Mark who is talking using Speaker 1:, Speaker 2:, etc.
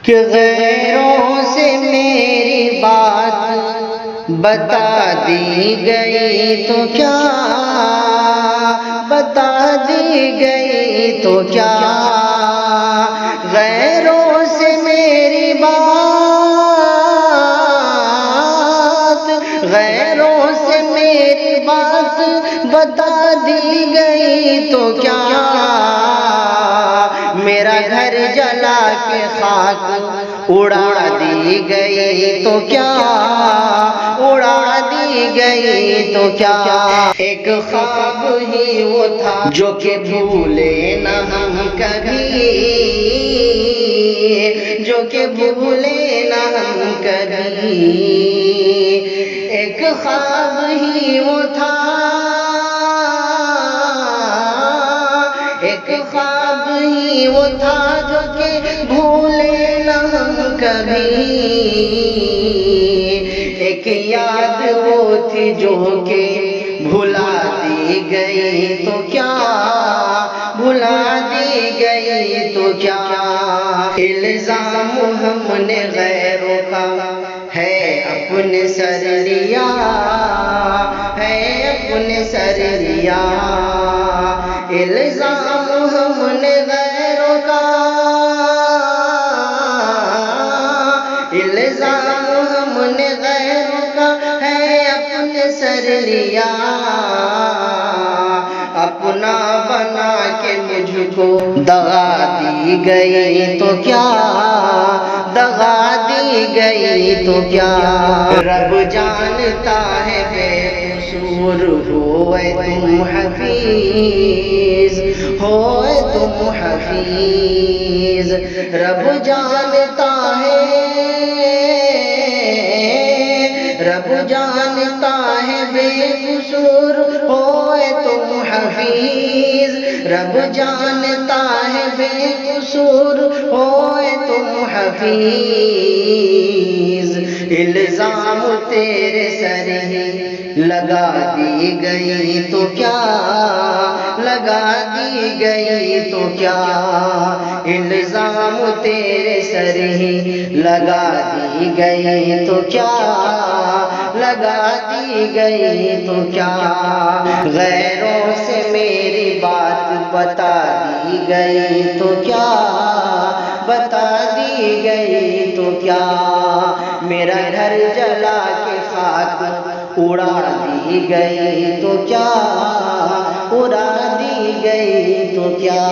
Speaker 1: کہ غیروں سے میری بات بتا دی گئی تو کیا، بتا دی گئی تو کیا، غیروں سے میری بات، غیروں سے میری بات بتا دی گئی تو کیا، میرا گھر جلا کے خاک اڑا دی گئی تو کیا، اڑا دی گئی تو کیا، ایک خواب ہی وہ تھا جو کہ بھولے نہ ہم کبھی، جو کہ بھولے نہ ہم کبھی، ایک خواب ہی وہ تھا، ایک خواب ہی وہ تھا جو کہ بھولے نہ ہم کبھی، ایک یاد وہ تھی جو کہ بھلا دی گئی تو کیا، بھلا دی گئی تو کیا، الزام ہم نے غیروں کا ہے اپنے سر لیا، ہے اپنے سر لیا، الزام ہم نے غیروں کا، الزام ہم نے غیروں کا ہے اپنے سر لیا، اپنا بنا کے مجھ کو دغا دی گئی تو کیا، دغا دی گئی تو کیا، رب جانتا ہے بے قصور ہوئے تم حفیظ، ہوئے تم حفیظ، رب جانتا ہے، رب جانتا ہے بے قصور ہوئے تم حفیظ، رب جانتا ہے بے قصور ہوئے تم حفیظ، الزام تیرے سر ہی لگا دی گئی تو کیا، لگا دی گئی تو کیا، الزام تیرے سر ہی لگا دی گئی تو کیا، لگا دی گئی تو کیا، غیروں سے میری بات بتا دی گئی تو کیا، بتا دی گئی تو کیا، میرا گھر جلا کے خاک اڑا دی گئی تو کیا، اڑا دی گئی تو کیا۔